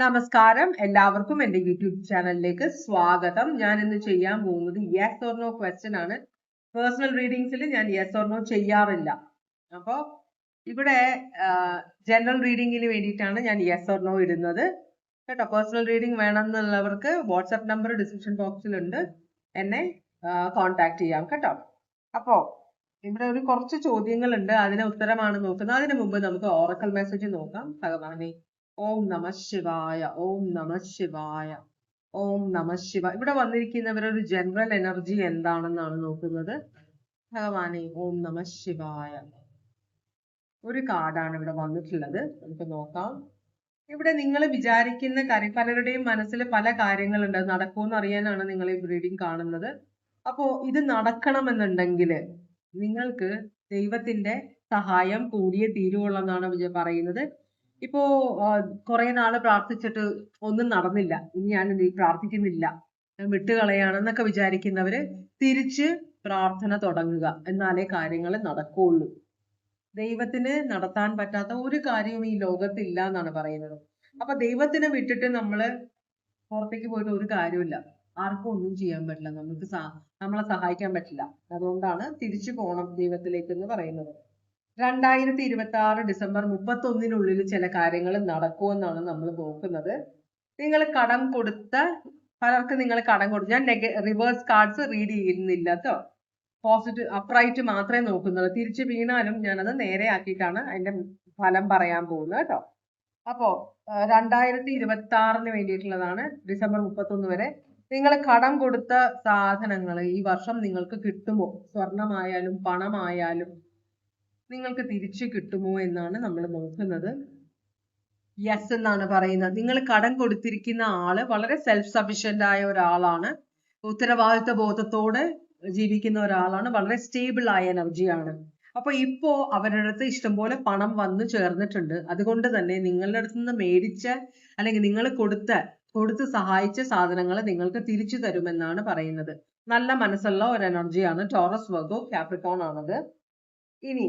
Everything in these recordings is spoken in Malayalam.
നമസ്കാരം, എല്ലാവർക്കും എൻ്റെ യൂട്യൂബ് ചാനലിലേക്ക് സ്വാഗതം. ഞാൻ ഇന്ന് ചെയ്യാൻ പോകുന്നത് യെസ് ഓർ നോ ക്വസ്റ്റ്യൻ ആണ്. പേഴ്സണൽ റീഡിങ്സിൽ ഞാൻ യെസ് ഓർ നോ ചെയ്യാറില്ല. അപ്പോൾ ഇവിടെ ജനറൽ റീഡിങ്ങിന് വേണ്ടിയിട്ടാണ് ഞാൻ യെസ് ഓർ നോ ഇടുന്നത് കേട്ടോ. പേഴ്സണൽ റീഡിംഗ് വേണമെന്നുള്ളവർക്ക് വാട്സാപ്പ് നമ്പർ ഡിസ്ക്രിപ്ഷൻ ബോക്സിലുണ്ട്, എന്നെ കോൺടാക്ട് ചെയ്യാം കേട്ടോ. അപ്പോൾ ഇവിടെ ഒരു കുറച്ച് ചോദ്യങ്ങളുണ്ട്, അതിന് ഉത്തരമാണ് നോക്കുന്നത്. അതിനു മുമ്പ് നമുക്ക് ഓറക്കൽ മെസ്സേജ് നോക്കാം. ഭഗവാനെ ഓം നമ ശിവായ, ഓം നമ ശിവായ, ഓം നമ ശിവ. ഇവിടെ വന്നിരിക്കുന്നവരൊരു ജനറൽ എനർജി എന്താണെന്നാണ് നോക്കുന്നത്. ഭഗവാനെ ഓം നമ ശിവായ. ഒരു കാർഡാണ് ഇവിടെ വന്നിട്ടുള്ളത്, നമുക്ക് നോക്കാം. ഇവിടെ നിങ്ങൾ വിചാരിക്കുന്ന കാര്യം, പലരുടെയും മനസ്സിൽ പല കാര്യങ്ങളുണ്ട്, നടക്കുമെന്ന് അറിയാനാണ് നിങ്ങൾ ഈ റീഡിംഗ് കാണുന്നത്. അപ്പോ ഇത് നടക്കണമെന്നുണ്ടെങ്കിൽ നിങ്ങൾക്ക് ദൈവത്തിന്റെ സഹായം കൂടിയേ തീരുവുള്ളൂ എന്നാണ് പറയുന്നത്. ഇപ്പോ കുറെ നാള് പ്രാർത്ഥിച്ചിട്ട് ഒന്നും നടന്നില്ല, ഇനി ഞാൻ പ്രാർത്ഥിക്കുന്നില്ല, വിട്ടുകളയാണെന്നൊക്കെ വിചാരിക്കുന്നവര് തിരിച്ച് പ്രാർത്ഥന തുടങ്ങുക, എന്നാലേ കാര്യങ്ങൾ നടക്കുള്ളൂ. ദൈവത്തിന് നടത്താൻ പറ്റാത്ത ഒരു കാര്യവും ഈ ലോകത്തില്ല എന്നാണ് പറയുന്നത്. അപ്പൊ ദൈവത്തിനെ വിട്ടിട്ട് നമ്മള് പുറത്തേക്ക് പോയിട്ട് ഒരു കാര്യമില്ല, ആർക്കും ഒന്നും ചെയ്യാൻ പറ്റില്ല, നമുക്ക് നമ്മളെ സഹായിക്കാൻ പറ്റില്ല. അതുകൊണ്ടാണ് തിരിച്ചു പോണം ദൈവത്തിലേക്ക് എന്ന് പറയുന്നത്. 2026 ഡിസംബർ 31 ചില കാര്യങ്ങൾ നടക്കുമെന്നാണ് നമ്മൾ നോക്കുന്നത്. നിങ്ങൾ കടം കൊടുത്ത പലർക്ക് നിങ്ങൾ കടം കൊടുത്തു. ഞാൻ റിവേഴ്സ് കാർഡ്സ് റീഡ് ചെയ്യുന്നില്ല കേട്ടോ. പോസിറ്റീവ് അപ്രൈറ്റ് മാത്രമേ നോക്കുന്നുള്ളൂ. തിരിച്ചു വീണാലും ഞാനത് നേരെ ആക്കിയിട്ടാണ് അതിന്റെ ഫലം പറയാൻ പോകുന്നത് കേട്ടോ. അപ്പോ 2026 വേണ്ടിയിട്ടുള്ളതാണ്, ഡിസംബർ 31 വരെ. നിങ്ങൾ കടം കൊടുത്ത സാധനങ്ങൾ ഈ വർഷം നിങ്ങൾക്ക് കിട്ടുമോ? സ്വർണമായാലും പണമായാലും നിങ്ങൾക്ക് തിരിച്ചു കിട്ടുമോ എന്നാണ് നമ്മൾ നോക്കുന്നത്. യെസ് എന്നാണ് പറയുന്നത്. നിങ്ങൾ കടം കൊടുത്തിരിക്കുന്ന ആള് വളരെ സെൽഫ് സഫിഷ്യന്റ് ആയ ഒരാളാണ്, ഉത്തരവാദിത്വ ബോധത്തോടെ ജീവിക്കുന്ന ഒരാളാണ്, വളരെ സ്റ്റേബിൾ ആയ എനർജിയാണ്. അപ്പൊ ഇപ്പോ അവരുടെ അടുത്ത് ഇഷ്ടംപോലെ പണം വന്നു ചേർന്നിട്ടുണ്ട്. അതുകൊണ്ട് തന്നെ നിങ്ങളുടെ അടുത്ത് നിന്ന് മേടിച്ച അല്ലെങ്കിൽ നിങ്ങൾ കൊടുത്ത് സഹായിച്ച സാധനങ്ങൾ നിങ്ങൾക്ക് തിരിച്ചു തരുമെന്നാണ് പറയുന്നത്. നല്ല മനസ്സുള്ള ഒരു എനർജിയാണ്. ടോറസ്, വെർഗോ, കാപ്രിക്കോൺ ആണത്. ഇനി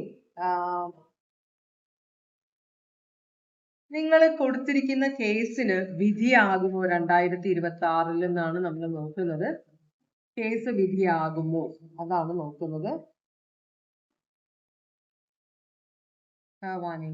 നിങ്ങൾ കൊടുത്തിരിക്കുന്ന കേസിന് വിധിയാകുമോ 2026 എന്നാണ് നമ്മൾ നോക്കുന്നത്. കേസ് വിധിയാകുമോ, അതാണ് നോക്കുന്നത്. ഭഗവാനെ